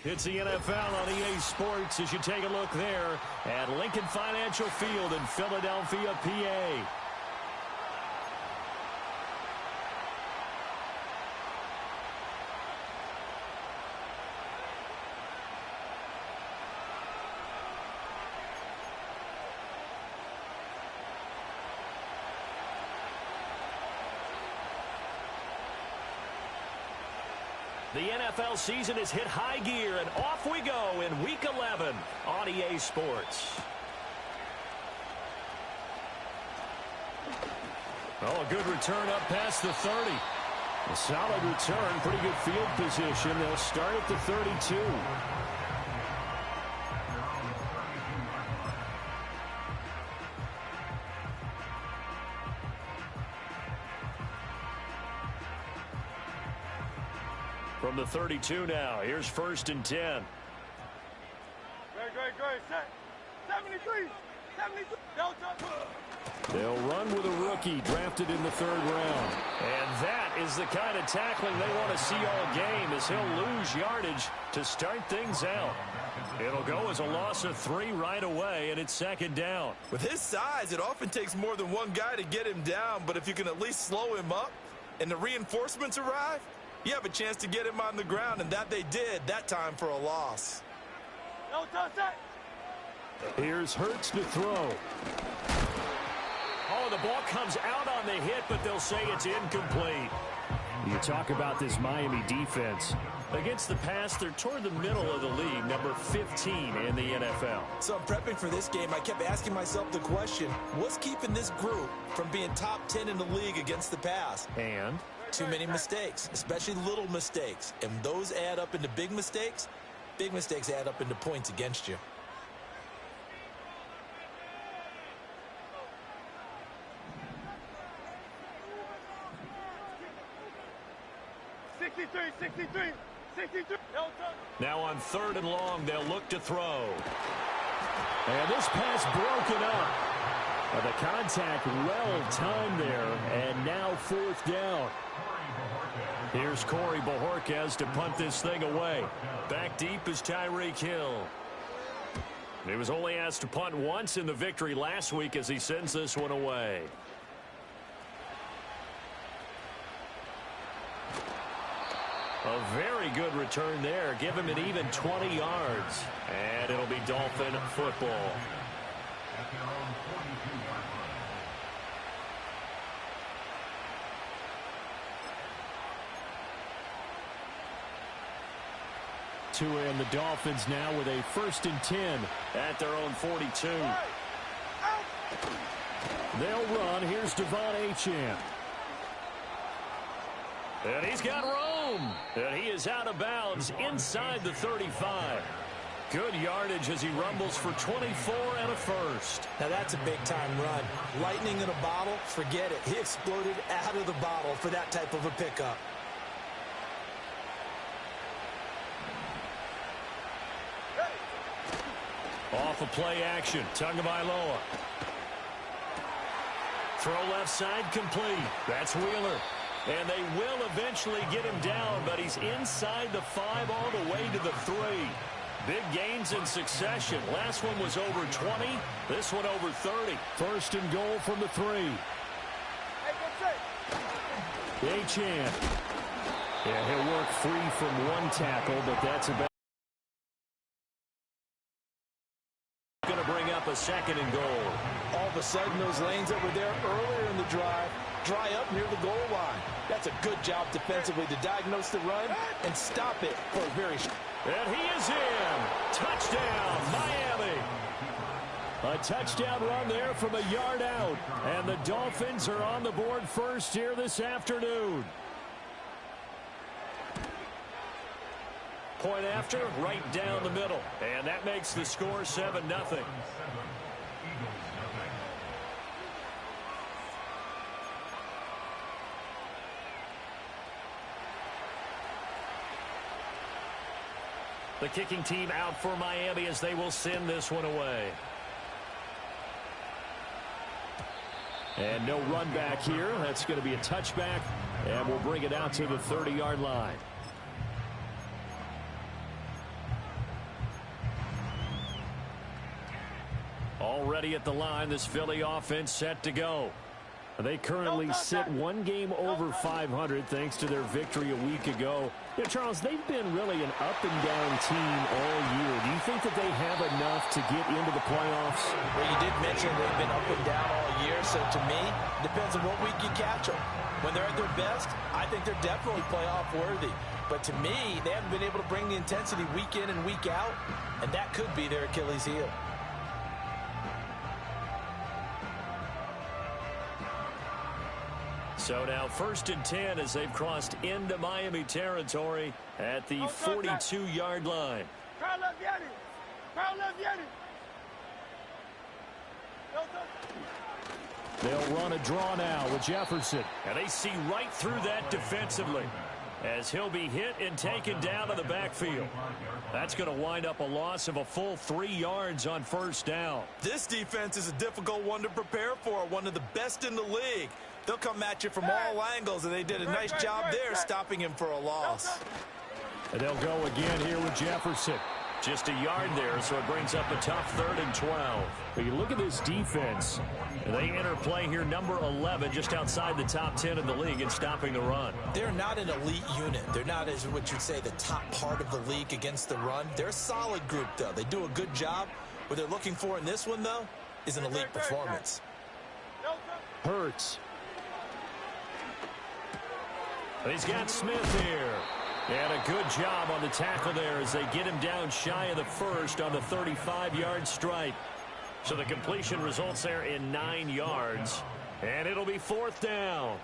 It's the NFL on EA Sports as you take a look there at Lincoln Financial Field in Philadelphia, PA. The NFL season has hit high gear, and off we go in Week 11 on EA Sports. Oh, a good return up past the 30. A solid return, pretty good field position. They'll start at the 32. From the 32 now, here's 1st and 10. Great. Set. 73. They'll run with a rookie drafted in the 3rd round. And that is the kind of tackling they want to see all game as he'll lose yardage to start things out. It'll go as a loss of 3 right away, and it's 2nd down. With his size, it often takes more than one guy to get him down, but if you can at least slow him up and the reinforcements arrive, you have a chance to get him on the ground, and that they did that time for a loss. Here's Hurts to throw. Oh, the ball comes out on the hit, but they'll say it's incomplete. You talk about this Miami defense. Against the pass, they're toward the middle of the league, number 15 in the NFL. So I'm prepping for this game. I kept asking myself the question, what's keeping this group from being top 10 in the league against the pass? And too many mistakes, especially little mistakes. And those add up into big mistakes. Big mistakes add up into points against you. Now on 3rd and long, they'll look to throw. And this pass broken up. The contact well timed there, and now 4th down. Here's Corey Bojorquez to punt this thing away. Back deep is Tyreek Hill. He was only asked to punt once in the victory last week as he sends this one away. A very good return there. Give him an even 20 yards. And it'll be Dolphin football. And the Dolphins now with a 1st and 10 at their own 42. They'll run. Here's Devon Achane. And he's got room. And he is out of bounds inside the 35. Good yardage as he rumbles for 24 and a 1st. Now that's a big-time run. Lightning in a bottle, forget it. He exploded out of the bottle for that type of a pickup. Off of play action, Tagovailoa. Throw left side complete. That's Wheeler. And they will eventually get him down, but he's inside the 5 all the way to the 3. Big gains in succession. Last one was over 20. This one over 30. 1st and goal from the 3. Achane. Yeah, he'll work free from one tackle, but that's about going to bring up a 2nd and goal. All of a sudden, those lanes that were there earlier in the drive dry up near the goal line. That's a good job defensively to diagnose the run and stop it for a very short. And he is in. Touchdown, Miami. A touchdown run there from a yard out. And the Dolphins are on the board first here this afternoon. Point after, right down the middle. And that makes the score 7-0. The kicking team out for Miami as they will send this one away. And no run back here. That's going to be a touchback. And we'll bring it out to the 30-yard line. ready at the line. This Philly offense set to go. They currently sit one game over 500 thanks to their victory a week ago. You know, Charles, they've been really an up-and-down team all year. Do you think that they have enough to get into the playoffs? Well, you did mention they've been up and down all year, so to me, it depends on what week you catch them. When they're at their best, I think they're definitely playoff worthy. But to me, they haven't been able to bring the intensity week in and week out, and that could be their Achilles heel. So now 1st and 10 as they've crossed into Miami territory at the 42-yard line. Crowd left Yeti. Crowd left Yeti. They'll run a draw now with Jefferson. And they see right through that defensively as he'll be hit and taken down to the backfield. That's going to wind up a loss of a full 3 yards on 1st down. This defense is a difficult one to prepare for, one of the best in the league. They'll come at you from all angles, and they did a nice job there stopping him for a loss. And they'll go again here with Jefferson. Just a yard there, so it brings up a tough 3rd and 12. But you look at this defense. They enter play here, number 11, just outside the top 10 in the league in stopping the run. They're not an elite unit. They're not, as what you'd say, the top part of the league against the run. They're a solid group, though. They do a good job. What they're looking for in this one, though, is an elite performance. Hurts. He's got Smith here. And a good job on the tackle there as they get him down shy of the 1st on the 35-yard strike. So the completion results there in 9 yards. And it'll be 4th down.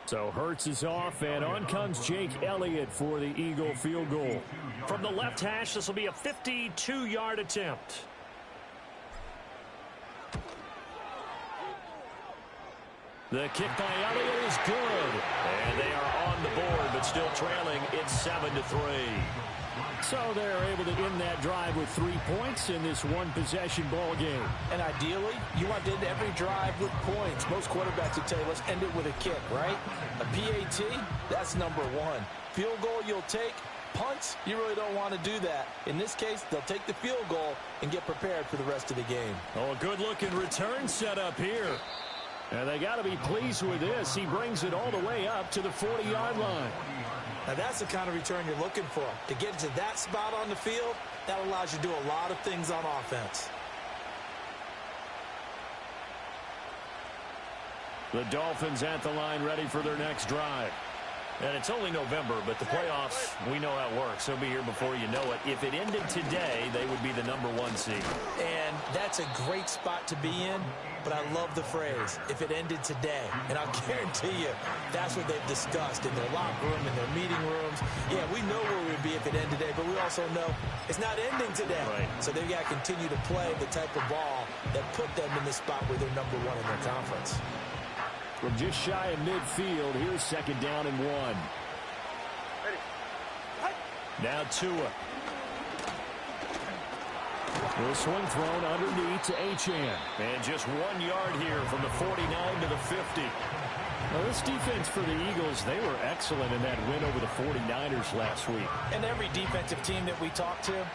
So Hurts is off, and on comes Jake Elliott for the Eagle field goal. From the left hash, this will be a 52-yard attempt. The kick by Elliott is good. And they are on the board, but still trailing. It's 7-3. So they're able to end that drive with 3 points in this one-possession ball game. And ideally, you want to end every drive with points. Most quarterbacks would tell you, let's end it with a kick, right? A PAT, that's number 1. Field goal you'll take. Punts, you really don't want to do that. In this case, they'll take the field goal and get prepared for the rest of the game. Oh, a good-looking return set up here. And they got to be pleased with this. He brings it all the way up to the 40-yard line. Now, that's the kind of return you're looking for. To get to that spot on the field, that allows you to do a lot of things on offense. The Dolphins at the line ready for their next drive. And it's only November, but the playoffs, we know how it works. They'll be here before you know it. If it ended today, they would be the number 1 seed. And that's a great spot to be in, but I love the phrase, if it ended today. And I'll guarantee you, that's what they've discussed in their locker room, in their meeting rooms. Yeah, we know where we'd be if it ended today, but we also know it's not ending today. Right. So they've got to continue to play the type of ball that put them in the spot where they're number 1 in their conference. From just shy of midfield, here's 2nd down and 1. Now Tua. This one thrown underneath to Achane. And just 1 yard here from the 49 to the 50. Now this defense for the Eagles, they were excellent in that win over the 49ers last week. And every defensive team that we talk to,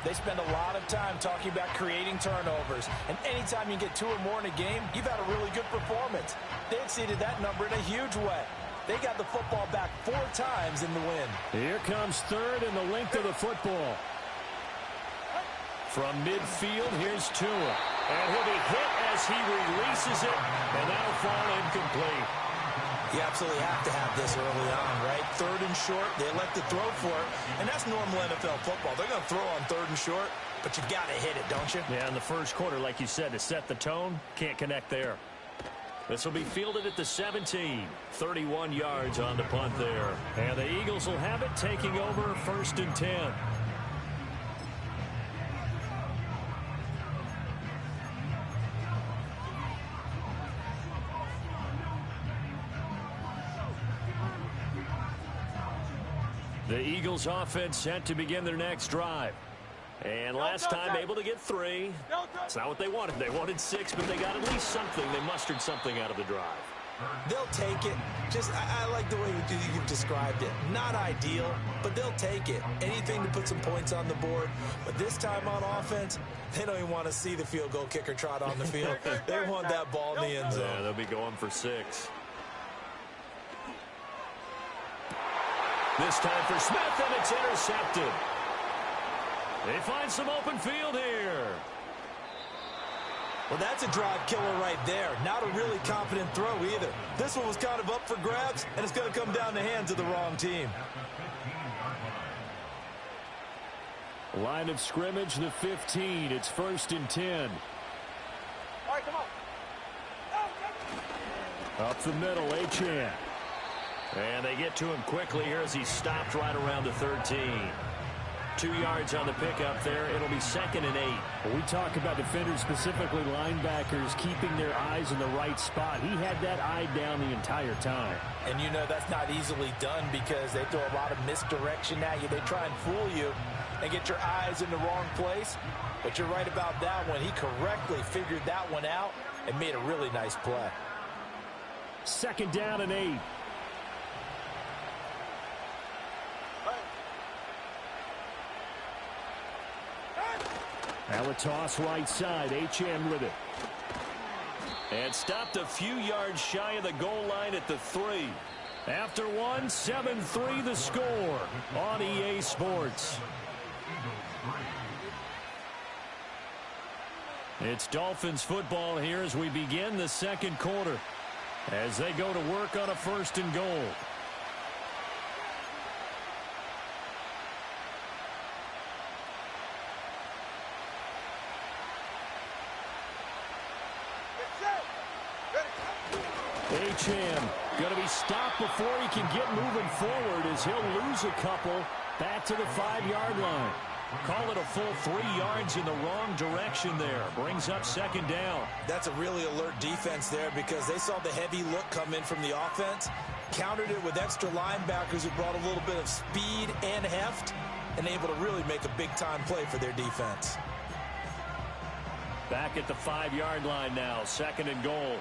they spend a lot of time talking about creating turnovers. And anytime you get 2 or more in a game, you've had a really good performance. They exceeded that number in a huge way. They got the football back 4 times in the win. Here comes 3rd and the length of the football. From midfield, here's Tua. And he'll be hit as he releases it, and that'll fall incomplete. You absolutely have to have this early on, right? 3rd and short, they elect to throw for it, and that's normal NFL football. They're going to throw on 3rd and short, but you got to hit it, don't you? Yeah, in the first quarter, like you said, to set the tone, can't connect there. This will be fielded at the 17. 31 yards on the punt there. And the Eagles will have it, taking over 1st and 10. The Eagles offense set to begin their next drive. And last time able to get 3. It's not what they wanted. They wanted 6, but they got at least something. They mustered something out of the drive. They'll take it. I like the way you've described it. Not ideal, but they'll take it. Anything to put some points on the board. But this time on offense, they don't even want to see the field goal kicker trot on the field. They want that ball in the end zone. Yeah, they'll be going for 6. This time for Smith, and it's intercepted. They find some open field here. Well, that's a drive killer right there. Not a really confident throw either. This one was kind of up for grabs, and it's going to come down the hands of the wrong team. Line of scrimmage, the 15. It's 1st and 10. All right, come on. Up the middle, Achane. And they get to him quickly here as he stopped right around the 13. 2 yards on the pickup there. It'll be 2nd and 8. Well, we talk about defenders, specifically linebackers, keeping their eyes in the right spot. He had that eye down the entire time. And you know that's not easily done because they throw a lot of misdirection at you. They try and fool you and get your eyes in the wrong place. But you're right about that one. He correctly figured that one out and made a really nice play. 2nd down and 8. Now a toss right side. Achane with it. And stopped a few yards shy of the goal line at the 3. After one, 7-3 the score on EA Sports. It's Dolphins football here as we begin the 2nd quarter, as they go to work on a 1st and goal. Achane going to be stopped before he can get moving forward as he'll lose a couple back to the 5-yard line. Call it a full 3 yards in the wrong direction there. Brings up 2nd down. That's a really alert defense there because they saw the heavy look come in from the offense, countered it with extra linebackers who brought a little bit of speed and heft, and able to really make a big-time play for their defense. Back at the 5-yard line now, 2nd and goal.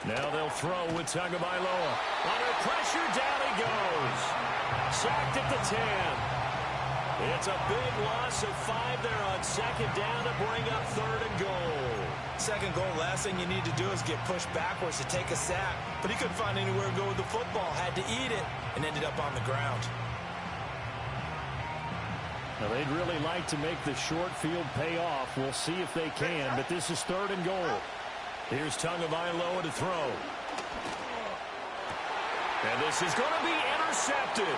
Now they'll throw with Tagovailoa. Under pressure, down he goes. Sacked at the 10. It's a big loss of 5 there on 2nd down to bring up 3rd and goal. 2nd goal, last thing you need to do is get pushed backwards to take a sack. But he couldn't find anywhere to go with the football. Had to eat it and ended up on the ground. Now they'd really like to make the short field pay off. We'll see if they can, but this is 3rd and goal. Here's Tagovailoa to throw. And this is going to be intercepted.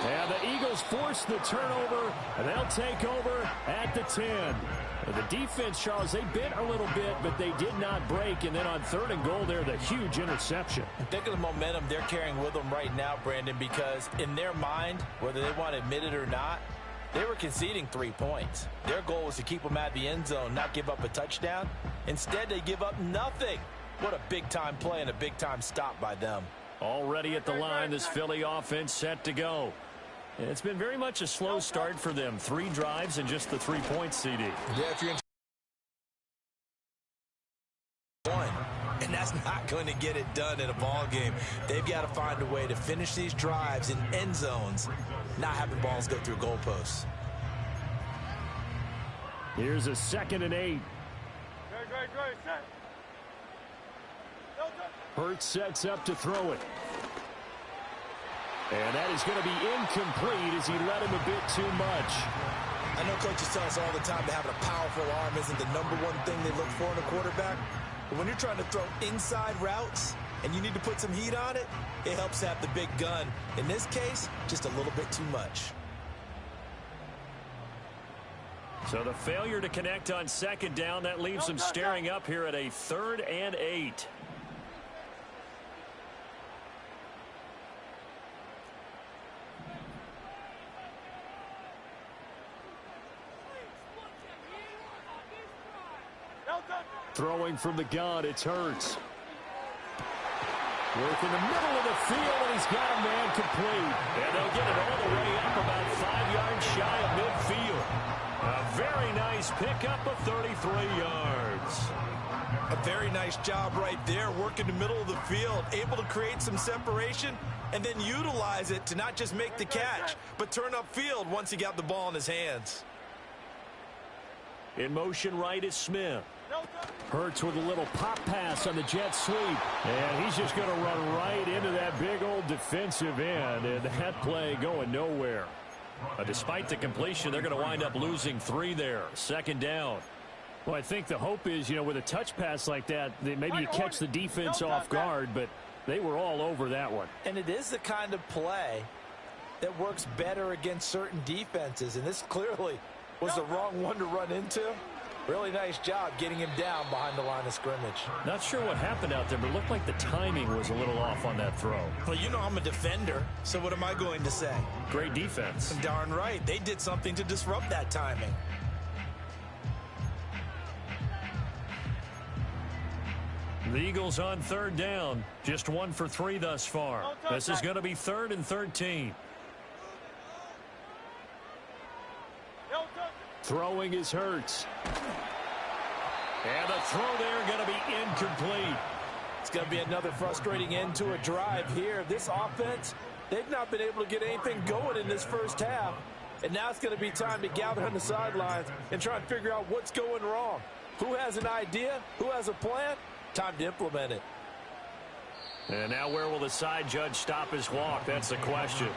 And the Eagles force the turnover, and they'll take over at the 10. The defense, Charles, they bit a little bit, but they did not break. And then on 3rd and goal there, the huge interception. Think of the momentum they're carrying with them right now, Brandon, because in their mind, whether they want to admit it or not, they were conceding 3 points. Their goal was to keep them at the end zone, not give up a touchdown. Instead, they give up nothing. What a big-time play and a big-time stop by them. Already at the line, this Philly offense set to go. It's been very much a slow start for them. 3 drives and just the 3 points, CD. Yeah, if you're in one, and that's not going to get it done in a ball game. They've got to find a way to finish these drives in end zones, not having balls go through goalposts. Here's a 2nd and 8. Great, set. Hurts sets up to throw it. And that is going to be incomplete as he let him a bit too much. I know coaches tell us all the time that having a powerful arm isn't the #1 thing they look for in a quarterback. But when you're trying to throw inside routes and you need to put some heat on it, it helps have the big gun. In this case, just a little bit too much. So the failure to connect on 2nd down, that leaves them staring up here at a 3rd and 8. Throwing from the gun, it's Hurts. Working the middle of the field, and he's got a man complete. And they'll get it all the way up about 5 yards shy of midfield. A very nice pickup of 33 yards. A very nice job right there, working the middle of the field, able to create some separation, and then utilize it to not just make the catch, but turn upfield once he got the ball in his hands. In motion right is Smith. Hurts with a little pop pass on the jet sweep. And he's just going to run right into that big old defensive end. And that play going nowhere. Despite the completion, they're going to wind up losing 3 there. Second down. Well, I think the hope is, with a touch pass like that, maybe you catch the defense off guard, but they were all over that one. And it is the kind of play that works better against certain defenses. And this clearly was the wrong one to run into. Really nice job getting him down behind the line of scrimmage. Not sure what happened out there, but it looked like the timing was a little off on that throw. Well, I'm a defender, so what am I going to say? Great defense. Darn right. They did something to disrupt that timing. The Eagles on third down. Just 1 for 3 thus far. This is going to be 3rd and 13. Throwing is Hurts. And the throw there going to be incomplete. It's going to be another frustrating end to a drive here. This offense, they've not been able to get anything going in this first half. And now it's going to be time to gather on the sidelines and try and figure out what's going wrong. Who has an idea? Who has a plan? Time to implement it. And now where will the side judge stop his walk? That's the question.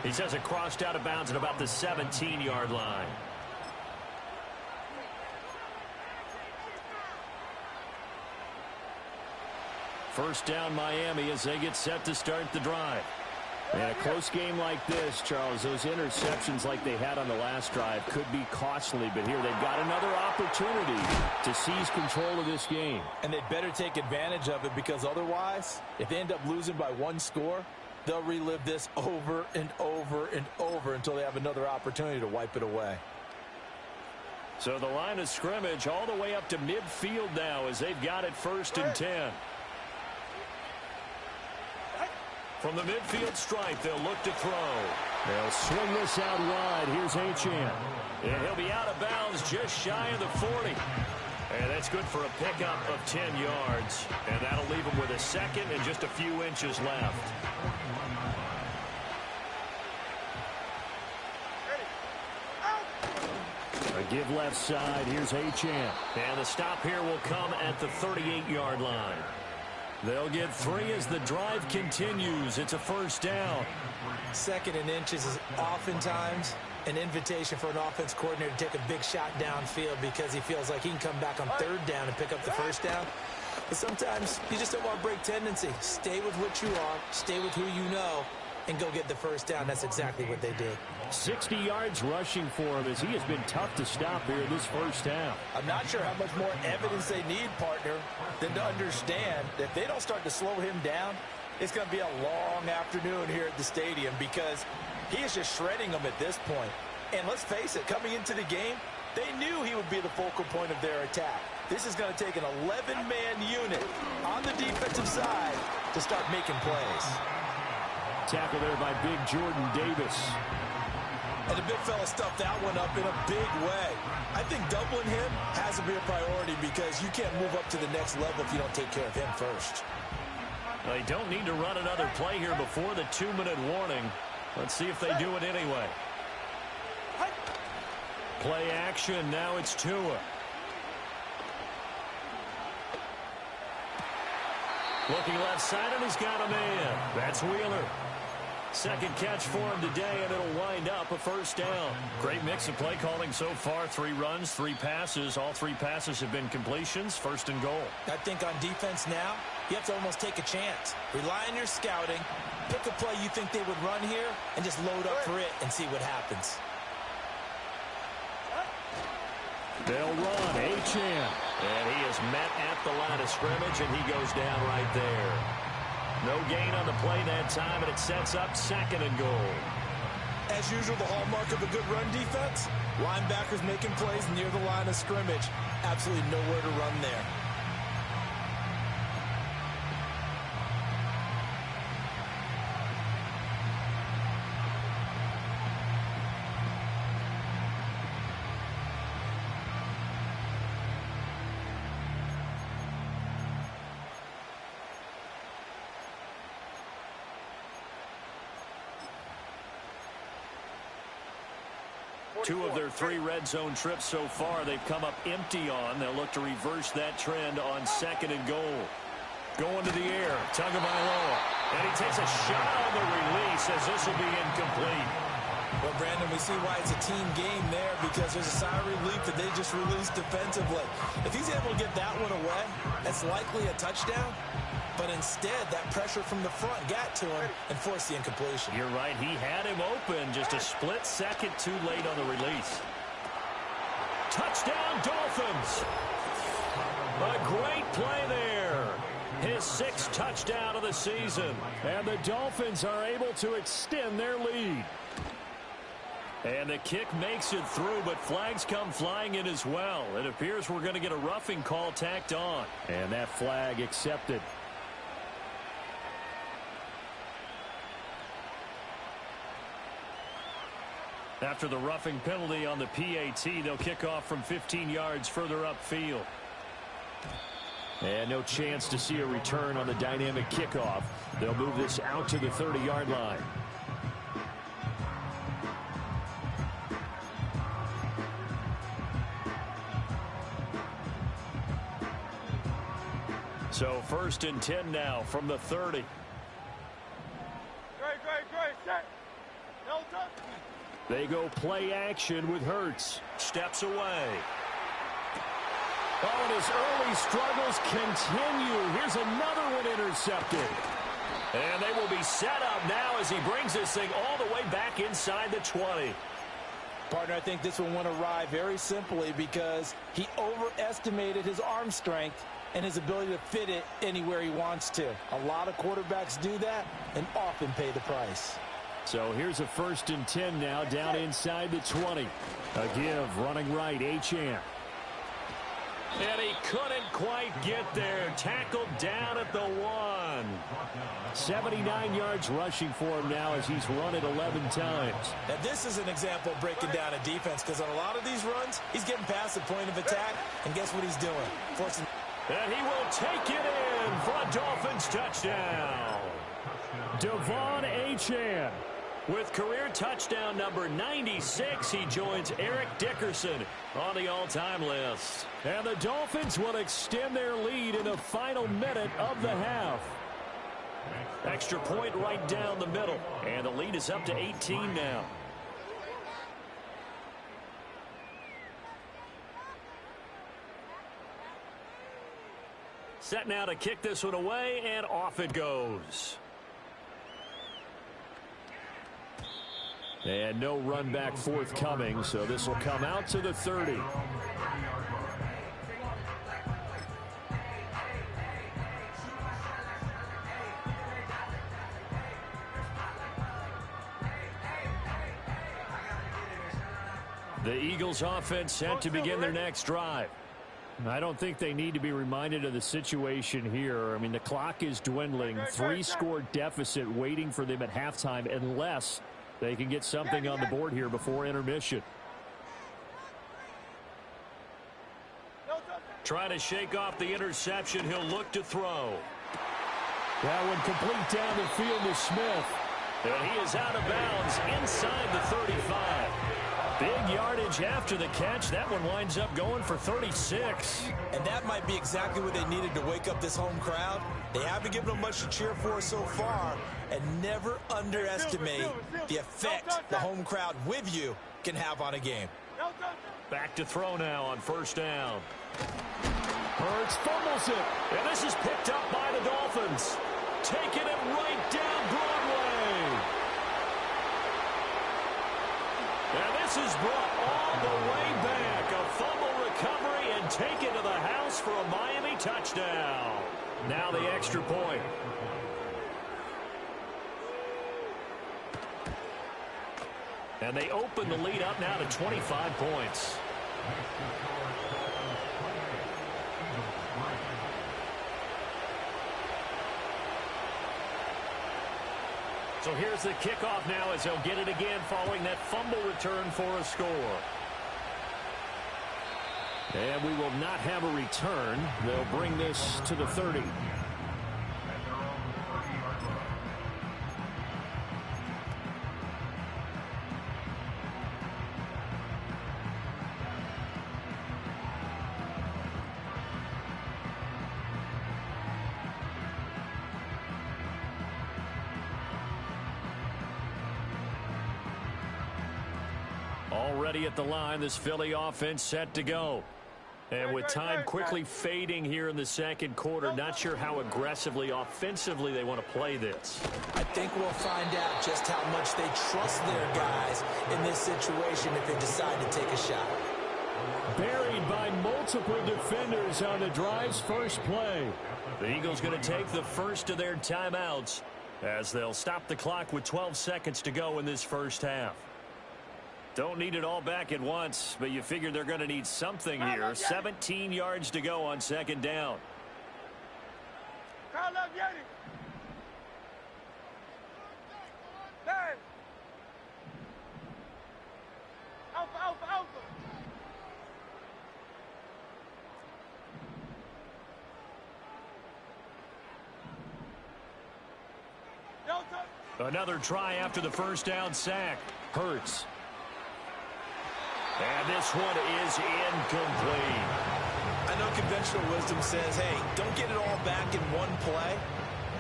He says it crossed out of bounds at about the 17-yard line. First down Miami as they get set to start the drive. And a close game like this, Charles, those interceptions like they had on the last drive could be costly. But here they've got another opportunity to seize control of this game. And they better take advantage of it, because otherwise, if they end up losing by 1 score, they'll relive this over and over and over until they have another opportunity to wipe it away. So the line of scrimmage all the way up to midfield now as they've got it 1st and 10. From the midfield stripe, they'll look to throw. They'll swing this out wide. Here's Achane. And he'll be out of bounds just shy of the 40. And that's good for a pickup of 10 yards. And that'll leave him with a second and just a few inches left. A give left side. Here's Achane. And the stop here will come at the 38-yard line. They'll get 3 as the drive continues. It's a first down. 2nd and inches is oftentimes an invitation for an offense coordinator to take a big shot downfield because he feels like he can come back on 3rd down and pick up the first down. But sometimes you just don't want to break tendency. Stay with what you are, stay with who you know, and go get the first down. That's exactly what they did. 60 yards rushing for him as he has been tough to stop here this first half. I'm not sure how much more evidence they need, partner, than to understand that if they don't start to slow him down, it's going to be a long afternoon here at the stadium, because he is just shredding them at this point. And let's face it, coming into the game, they knew he would be the focal point of their attack. This is going to take an 11-man unit on the defensive side to start making plays. Tackle there by big Jordan Davis. And the big fella stuffed that one up in a big way. I think doubling him has to be a priority, because you can't move up to the next level if you don't take care of him first. They don't need to run another play here before the 2-minute warning. Let's see if they do it anyway. Play action. Now it's Tua. Looking left side, and he's got a man. That's Wheeler. Second catch for him today, and it'll wind up a first down. Great mix of play calling so far. 3 runs, 3 passes. All 3 passes have been completions. 1st and goal. I think on defense now, you have to almost take a chance. Rely on your scouting. Pick a play you think they would run here, and just load up for it and see what happens. They'll run. Achane. And he is met at the line of scrimmage, and he goes down right there. No gain on the play that time, and it sets up 2nd and goal. As usual, the hallmark of a good run defense, linebackers making plays near the line of scrimmage. Absolutely nowhere to run there. 2 of their 3 red zone trips so far, they've come up empty on. They'll look to reverse that trend on 2nd and goal. Going to the air, Tagovailoa. And he takes a shot on the release as this will be incomplete. Well, Brandon, we see why it's a team game there because there's a sigh of relief that they just released defensively. If he's able to get that one away, that's likely a touchdown. But instead, that pressure from the front got to him and forced the incompletion. You're right. He had him open just a split second too late on the release. Touchdown, Dolphins. A great play there. His 6th touchdown of the season. And the Dolphins are able to extend their lead. And the kick makes it through, but flags come flying in as well. It appears we're going to get a roughing call tacked on. And that flag accepted. After the roughing penalty on the PAT, they'll kick off from 15 yards further upfield. And no chance to see a return on the dynamic kickoff. They'll move this out to the 30-yard line. So 1st and 10 now from the 30. Great, set. No touch. They go play action with Hurts. Steps away. Oh, and his early struggles continue. Here's another one intercepted. And they will be set up now as he brings this thing all the way back inside the 20. Partner, I think this one went awry very simply because he overestimated his arm strength and his ability to fit it anywhere he wants to. A lot of quarterbacks do that and often pay the price. So here's a 1st and 10 now down inside the 20. A give running right, Achane. And he couldn't quite get there. Tackled down at the 1. 79 yards rushing for him now as he's run it 11 times. Now, this is an example of breaking down a defense because on a lot of these runs, he's getting past the point of attack, and guess what he's doing? Forcing. And he will take it in for a Dolphins touchdown. Devon Achane. With career touchdown number 96, he joins Eric Dickerson on the all-time list. And the Dolphins will extend their lead in the final minute of the half. Extra point right down the middle. And the lead is up to 18 now. Set now to kick this one away, and off it goes. And no run back forthcoming, so this will come out to the 30. The Eagles offense set to begin their next drive. I don't think they need to be reminded of the situation here. I mean, the clock is dwindling. 3-score deficit waiting for them at halftime unless they can get something on the board here before intermission. Trying to shake off the interception. He'll look to throw. That one complete down the field to Smith. And he is out of bounds inside the 35. Big yardage after the catch. That one winds up going for 36. And that might be exactly what they needed to wake up this home crowd. They haven't given them much to cheer for so far. And never underestimate the effect the home crowd with you can have on a game. Back to throw now on 1st down. Hurts fumbles it. And this is picked up by the Dolphins. Taking it right down Broadway. And this is brought all the way back. A fumble recovery and taken to the house for a Miami touchdown. Now the extra point. And they open the lead up now to 25 points. So here's the kickoff now as they'll get it again following that fumble return for a score. And we will not have a return. They'll bring this to the 30. Already at the line, this Philly offense set to go. And with time quickly fading here in the second quarter, not sure how aggressively, offensively they want to play this. I think we'll find out just how much they trust their guys in this situation if they decide to take a shot. Buried by multiple defenders on the drive's first play. The Eagles going to take the first of their timeouts as they'll stop the clock with 12 seconds to go in this first half. Don't need it all back at once, but you figure they're going to need something here. 17 yards to go on second down. Another try after the first down sack. Hurts. And this one is incomplete. I know conventional wisdom says, hey, don't get it all back in one play.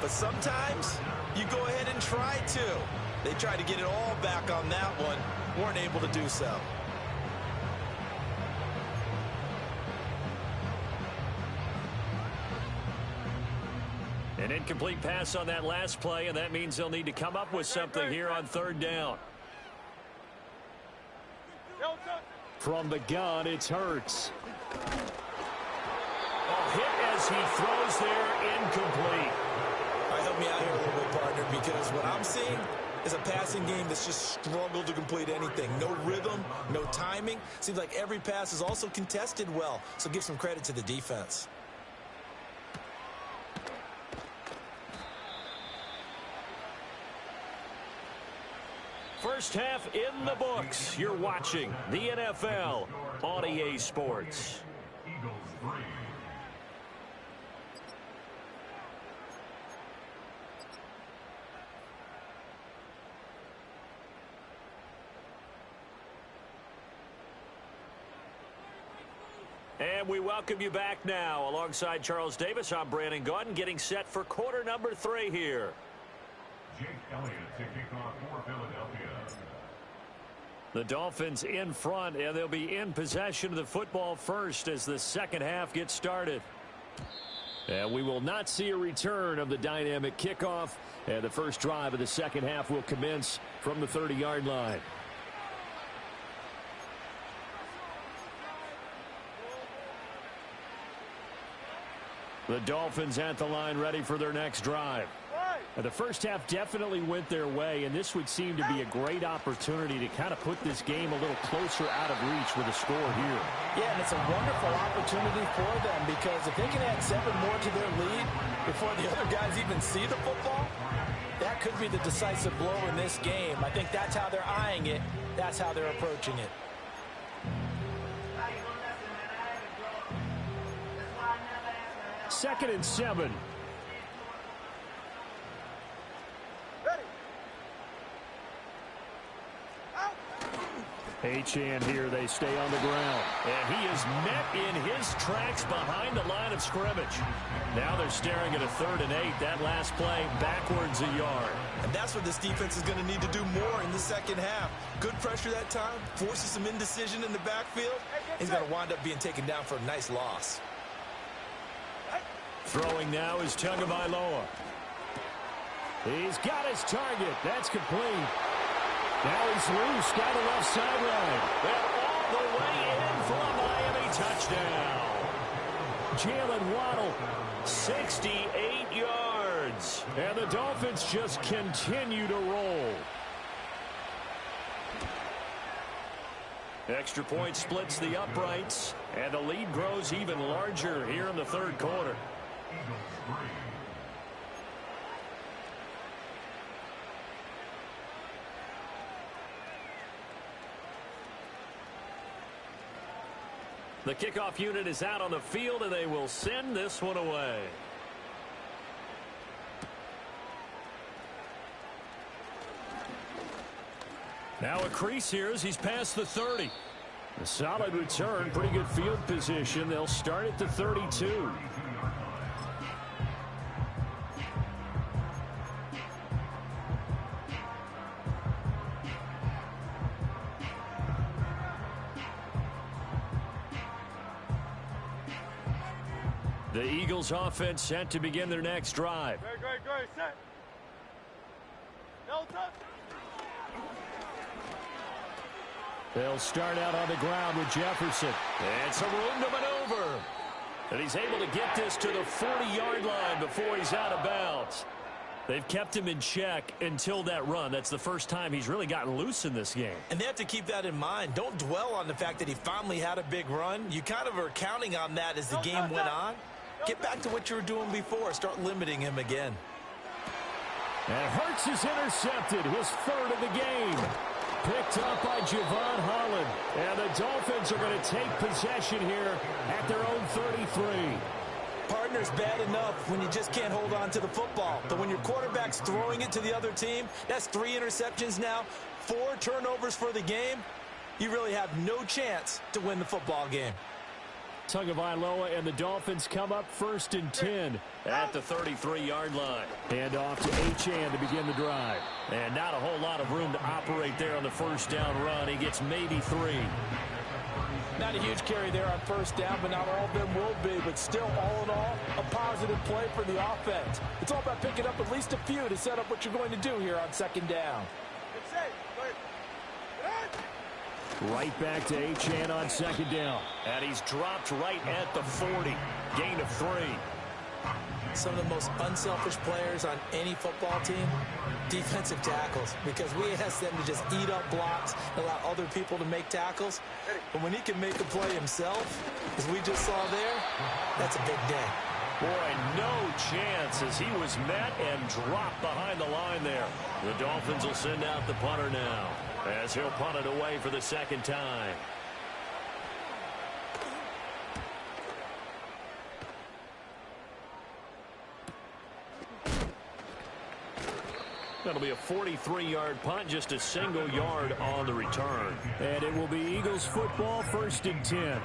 But sometimes you go ahead and try to. They tried to get it all back on that one. Weren't able to do so. An incomplete pass on that last play, and that means they'll need to come up with something here on third down. From the gun, it's Hurts. Hit as he throws there, incomplete. All right, help me out here a little bit, partner, because what I'm seeing is a passing game that's just struggled to complete anything. No rhythm, no timing. Seems like every pass is also contested well, so give some credit to the defense. First half in the books. You're watching the NFL on EA Sports. And we welcome you back now. Alongside Charles Davis, I'm Brandon Gaudin, getting set for quarter number 3 here. Jake Elliott to kick off for Philadelphia. The Dolphins in front, and they'll be in possession of the football first as the second half gets started. And we will not see a return of the dynamic kickoff, and the first drive of the second half will commence from the 30-yard line. The Dolphins at the line ready for their next drive. The first half definitely went their way, and this would seem to be a great opportunity to kind of put this game a little closer out of reach with a score here. Yeah, and it's a wonderful opportunity for them because if they can add 7 more to their lead before the other guys even see the football, that could be the decisive blow in this game. I think that's how they're eyeing it. That's how they're approaching it. Second and 7. Achane here, they stay on the ground. And he is met in his tracks behind the line of scrimmage. Now they're staring at a 3rd and 8. That last play backwards a yard. And that's what this defense is going to need to do more in the second half. Good pressure that time, forces some indecision in the backfield. He's going to wind up being taken down for a nice loss. Throwing now is Tagovailoa. He's got his target. That's complete. Now he's loose down the left sideline. And all the way in for a Miami touchdown. Jalen Waddle, 68 yards. And the Dolphins just continue to roll. Extra point splits the uprights, and the lead grows even larger here in the third quarter. The kickoff unit is out on the field, and they will send this one away. Now a crease here as he's past the 30. A solid return, pretty good field position. They'll start at the 32. The Eagles offense set to begin their next drive. Great, set. Double touch. They'll start out on the ground with Jefferson. And some room to maneuver. And he's able to get this to the 40-yard line before he's out of bounds. They've kept him in check until that run. That's the first time he's really gotten loose in this game. And they have to keep that in mind. Don't dwell on the fact that he finally had a big run. You kind of are counting on that as the game went on. Get back to what you were doing before. Start limiting him again. And Hurts is intercepted, his third of the game. Picked up by Javon Holland. And the Dolphins are going to take possession here at their own 33. Partner's bad enough when you just can't hold on to the football. But when your quarterback's throwing it to the other team, that's 3 interceptions now, 4 turnovers for the game. You really have no chance to win the football game. Tagovailoa and the Dolphins come up 1st and 10 at the 33-yard line. And off to Achane to begin the drive. And not a whole lot of room to operate there on the first down run. He gets maybe 3. Not a huge carry there on first down, but not all of them will be. But still, all in all, a positive play for the offense. It's all about picking up at least a few to set up what you're going to do here on 2nd down. Right back to Achane on 2nd down. And he's dropped right at the 40. Gain of 3. Some of the most unselfish players on any football team, defensive tackles, because we ask them to just eat up blocks, allow other people to make tackles. But when he can make a play himself, as we just saw there, that's a big day. Boy, no chance as he was met and dropped behind the line there. The Dolphins will send out the punter now as he'll punt it away for the 2nd time. That'll be a 43-yard punt, just a single yard on the return. And it will be Eagles football, 1st and 10.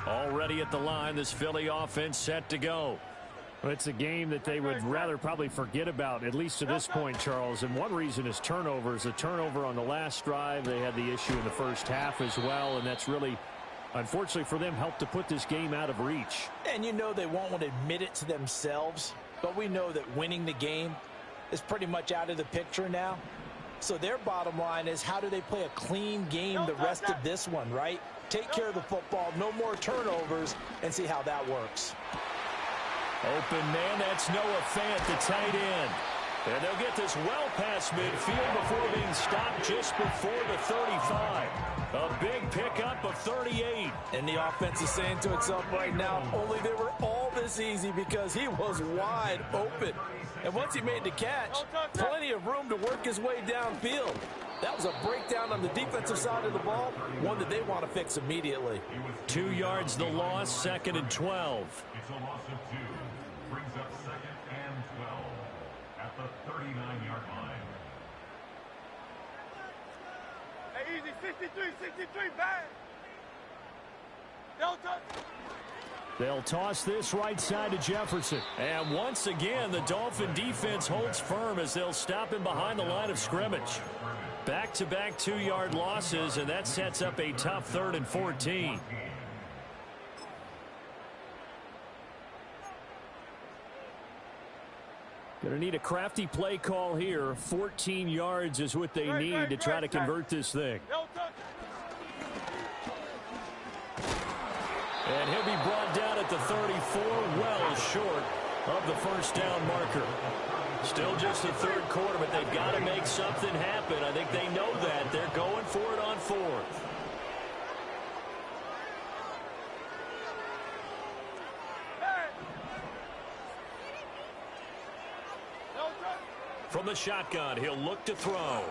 Already at the line, this Philly offense set to go. Well, it's a game that they would rather probably forget about, at least to this point, Charles. And one reason is turnovers. A turnover on the last drive. They had the issue in the first half as well, and that's really, unfortunately for them, helped to put this game out of reach. And you know they won't want to admit it to themselves, but we know that winning the game is pretty much out of the picture now. So their bottom line is, how do they play a clean game the rest of this one, right? Take care of the football, no more turnovers, and see how that works. Open man, that's Noah Fant, the tight end. And they'll get this well past midfield before being stopped just before the 35. A big pickup of 38. And the offense is saying to itself right now, only they were all this easy because he was wide open. And once he made the catch, plenty of room to work his way downfield. That was a breakdown on the defensive side of the ball, one that they want to fix immediately. 2 yards the loss, 2nd and 12. It's a loss of 2. Brings up 2nd and 12 at the 39-yard line. Hey, easy, 63, bang. Delta. They'll toss this right side to Jefferson. And once again, the Dolphin defense holds firm as they'll stop him behind the line of scrimmage. Back-to-back 2-yard losses, and that sets up a tough 3rd and 14. Going to need a crafty play call here. 14 yards is what they need to try to convert this thing. And he'll be brought down at the 34, well short of the first down marker. Still just the 3rd quarter, but they've got to make something happen. I think they know that. They're going for it on 4th. From the shotgun, he'll look to throw.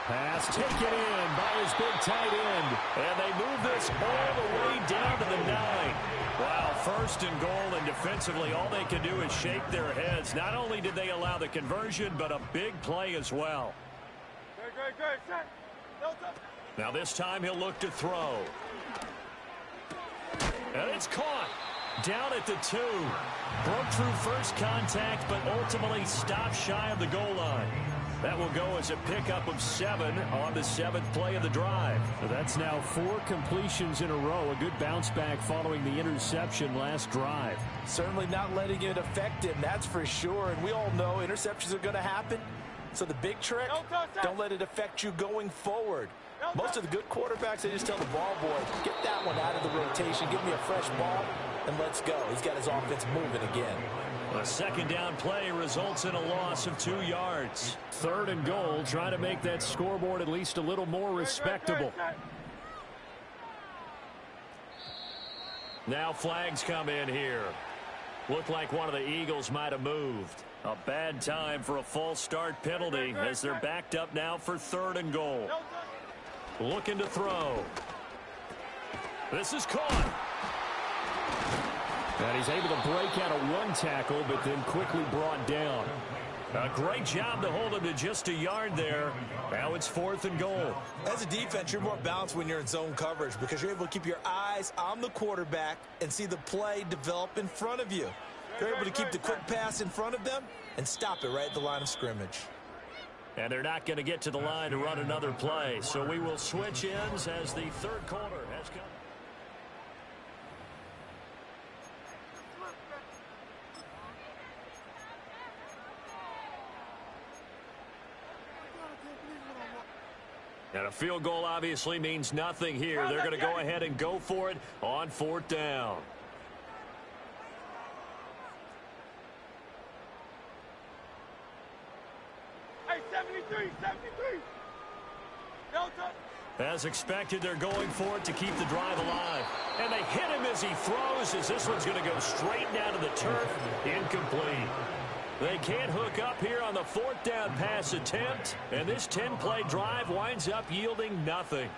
Pass taken in by his big tight end. And they move this all the way down to the 9. Wow, 1st and goal, and defensively all they can do is shake their heads. Not only did they allow the conversion, but a big play as well. Great, set. Delta. Now this time he'll look to throw. And it's caught. Down at the 2. Broke through first contact, but ultimately stopped shy of the goal line. That will go as a pickup of 7 on the 7th play of the drive. That's now 4 completions in a row. A good bounce back following the interception last drive. Certainly not letting it affect him, that's for sure. And we all know interceptions are going to happen. So the big trick, don't let it affect you going forward. Most of the good quarterbacks, they just tell the ball boy, get that one out of the rotation, give me a fresh ball, and let's go. He's got his offense moving again. A second down play results in a loss of 2 yards. 3rd and goal, trying to make that scoreboard at least a little more respectable. Now flags come in here. Looked like one of the Eagles might have moved. A bad time for a false start penalty as they're backed up now for 3rd and goal. Looking to throw. This is caught. And he's able to break out of 1 tackle, but then quickly brought down. A great job to hold him to just a yard there. Now it's 4th and goal. As a defense, you're more balanced when you're in zone coverage because you're able to keep your eyes on the quarterback and see the play develop in front of you. You're able to keep the quick pass in front of them and stop it right at the line of scrimmage. And they're not going to get to the line to run another play. So we will switch ends as the 3rd quarter has come. And a field goal obviously means nothing here. They're going to go ahead and go for it on 4th down. Hey, 73, 73. As expected, they're going for it to keep the drive alive. And they hit him as he throws, as this one's going to go straight down to the turf. Incomplete. They can't hook up here on the 4th down pass attempt, and this 10-play drive winds up yielding nothing.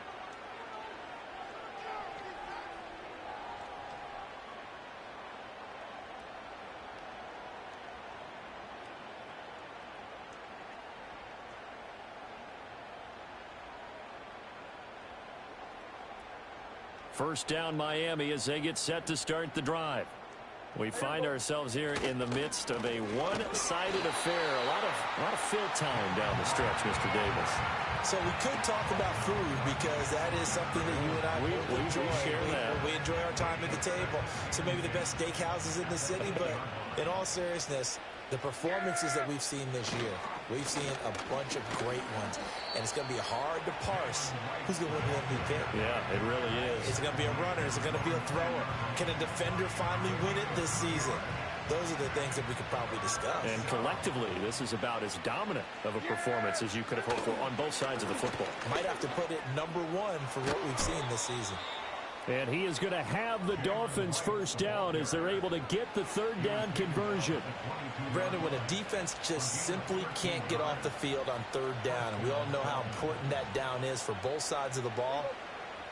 First down Miami as they get set to start the drive. We find ourselves here in the midst of a one-sided affair. A lot of fill time down the stretch, Mr. Davis. So we could talk about food because that is something that you and I enjoy. We enjoy our time at the table. So maybe the best steakhouses in the city, but in all seriousness, the performances that we've seen this year, we've seen a bunch of great ones. And it's going to be hard to parse who's going to win the MVP. Yeah, it really is. Is it going to be a runner? Is it going to be a thrower? Can a defender finally win it this season? Those are the things that we could probably discuss. And collectively, this is about as dominant of a performance as you could have hoped for on both sides of the football. Might have to put it #1 for what we've seen this season. And he is going to have the Dolphins first down as they're able to get the 3rd down conversion. Brandon, when a defense just simply can't get off the field on 3rd down, and we all know how important that down is for both sides of the ball,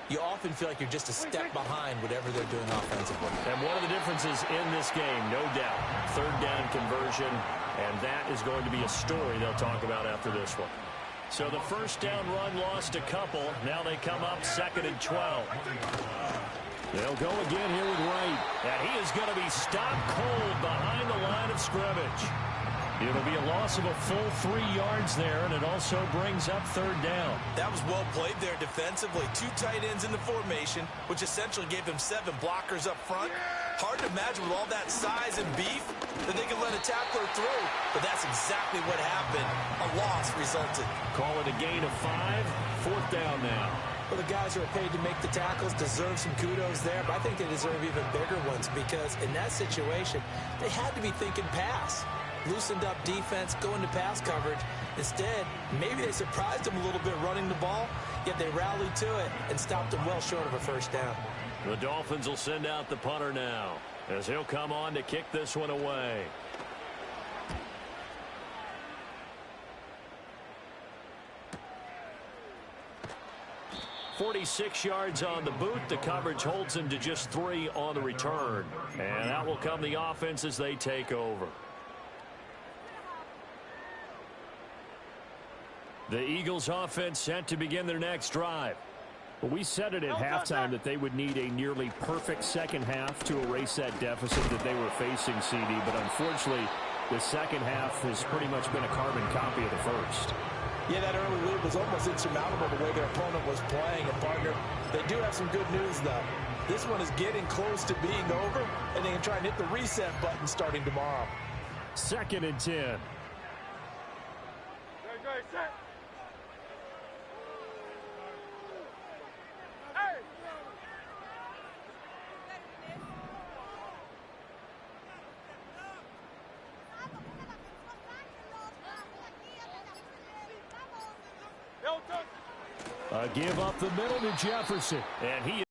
you often feel like you're just a step behind whatever they're doing offensively. And one of the differences in this game, no doubt, 3rd down conversion, and that is going to be a story they'll talk about after this one. So the first down run lost a couple. Now they come up 2nd and 12. They'll go again here with Wright. And he is going to be stopped cold behind the line of scrimmage. It'll be a loss of a full 3 yards there, and it also brings up 3rd down. That was well played there defensively. 2 tight ends in the formation, which essentially gave them 7 blockers up front. Hard to imagine with all that size and beef that they could let a tackler through, but that's exactly what happened. A loss resulted. Call it a gain of 5. 4th down now. Well, the guys who are paid to make the tackles deserve some kudos there, but I think they deserve even bigger ones because in that situation, they had to be thinking pass. Loosened up defense, going to pass coverage. Instead, maybe they surprised them a little bit running the ball, yet they rallied to it and stopped them well short of a first down. The Dolphins will send out the punter now as he'll come on to kick this one away. .46 yards on the boot. The coverage holds him to just 3 on the return. And that will come the offense as they take over. The Eagles offense set to begin their next drive. Well, we said it at halftime that they would need a nearly perfect second half to erase that deficit that they were facing, CD. But unfortunately, The second half has pretty much been a carbon copy of the first. Yeah, that early lead was almost insurmountable the way their opponent was playing. And, partner, they do have some good news, though. This one is getting close to being over, and they can try and hit the reset button starting tomorrow. 2nd and 10. Go, set. Hey! Give up the middle to Jefferson. And he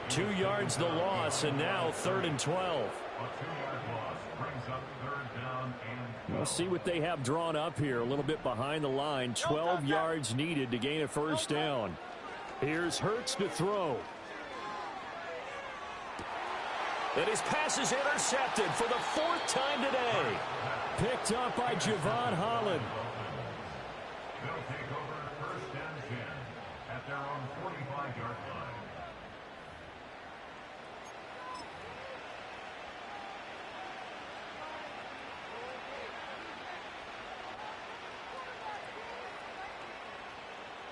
2 yards the loss, and now 3rd and 12. A 2-yard loss brings up 3rd down and 12. We'll see what they have drawn up here a little bit behind the line. 12 yards needed to gain a first down. Here's Hurts to throw. And his pass is intercepted for the 4th time today. Picked up by Javon Holland. They'll take over 1st and 10 at their own 45-yard line.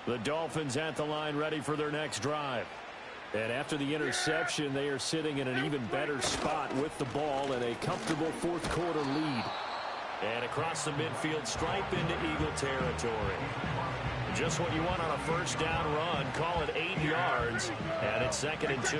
The Dolphins at the line, ready for their next drive. And after the interception, they are sitting in an even better spot with the ball and a comfortable 4th quarter lead. And across the midfield stripe into Eagle territory. Just what you want on a first down run. Call it 8 yards, and it's 2nd and 2.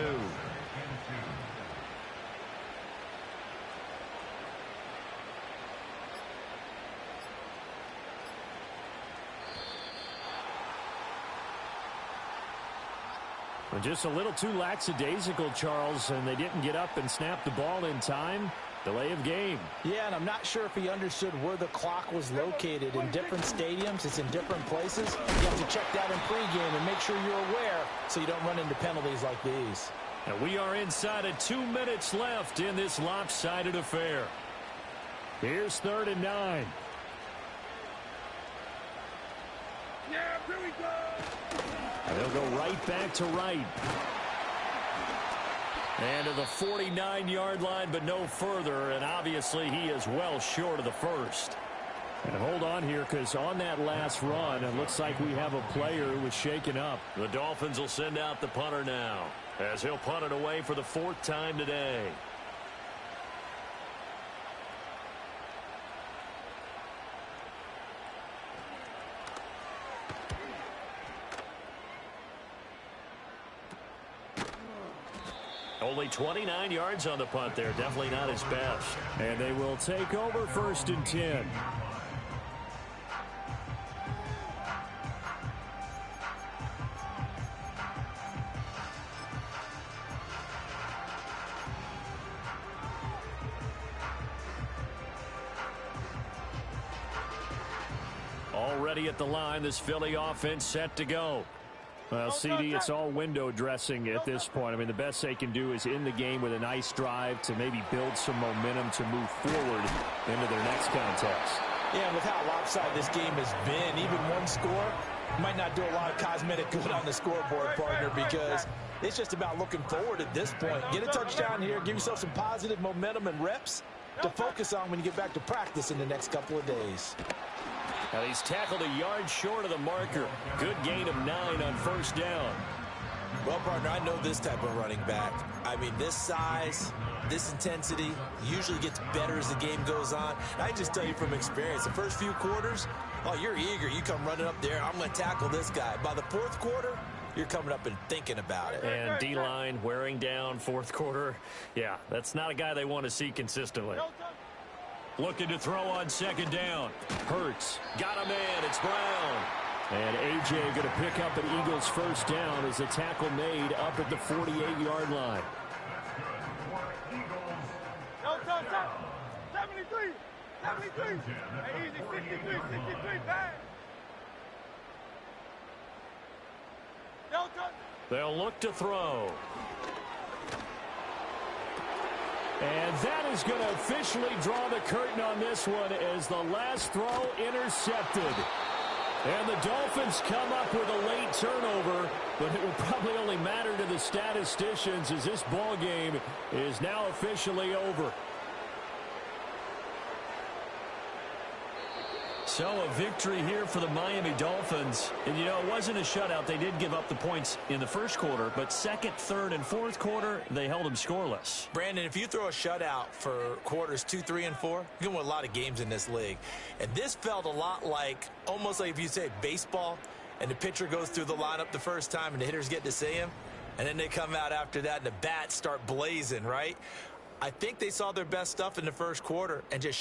Just a little too lackadaisical, Charles, and they didn't get up and snap the ball in time. Delay of game. Yeah, and I'm not sure if he understood where the clock was located. In different stadiums, it's in different places. You have to check that in pregame and make sure you're aware so you don't run into penalties like these. And we are inside of 2 minutes left in this lopsided affair. Here's 3rd and 9. Yeah, here we go. And they'll go right back to right. And to the 49-yard line, but no further. And obviously he is well short of the first. And hold on here, because on that last run, it looks like we have a player who was shaken up. The Dolphins will send out the punter now, as he'll punt it away for the 4th time today. Only 29 yards on the punt there. Definitely not his best. And they will take over 1st and 10. Already at the line, this Philly offense set to go. Well, CD, it's all window dressing at this point. I mean, the best they can do is end the game with a nice drive to maybe build some momentum to move forward into their next contest. Yeah, and with how lopsided this game has been, even one score might not do a lot of cosmetic good on the scoreboard, partner, because it's just about looking forward at this point. Get a touchdown here, give yourself some positive momentum and reps to focus on when you get back to practice in the next couple of days. Now he's tackled a yard short of the marker. Good gain of 9 on 1st down. Well, partner, I know this type of running back. I mean, this size, this intensity usually gets better as the game goes on. I just tell you from experience, the first few quarters, oh, you're eager. You come running up there, I'm going to tackle this guy. By the 4th quarter, you're coming up and thinking about it. And D-line wearing down 4th quarter. Yeah, that's not a guy they want to see consistently. Looking to throw on 2nd down. Hurts. Got a man. It's Brown. And A.J. going to pick up an Eagles 1st down as the tackle made up at the 48-yard line. No, 73. 73. Hey, easy. 63, bang. They'll look to throw. And that is going to officially draw the curtain on this one as the last throw intercepted. And the Dolphins come up with a late turnover, but it will probably only matter to the statisticians as this ball game is now officially over. So a victory here for the Miami Dolphins. And, you know, it wasn't a shutout. They did give up the points in the first quarter, but second, third, and fourth quarter, they held them scoreless. Brandon, if you throw a shutout for quarters 2, 3, and 4, you can win a lot of games in this league. And this felt a lot like, almost like if you say baseball, and the pitcher goes through the lineup the first time and the hitters get to see him, and then they come out after that and the bats start blazing, right? I think they saw their best stuff in the first quarter and just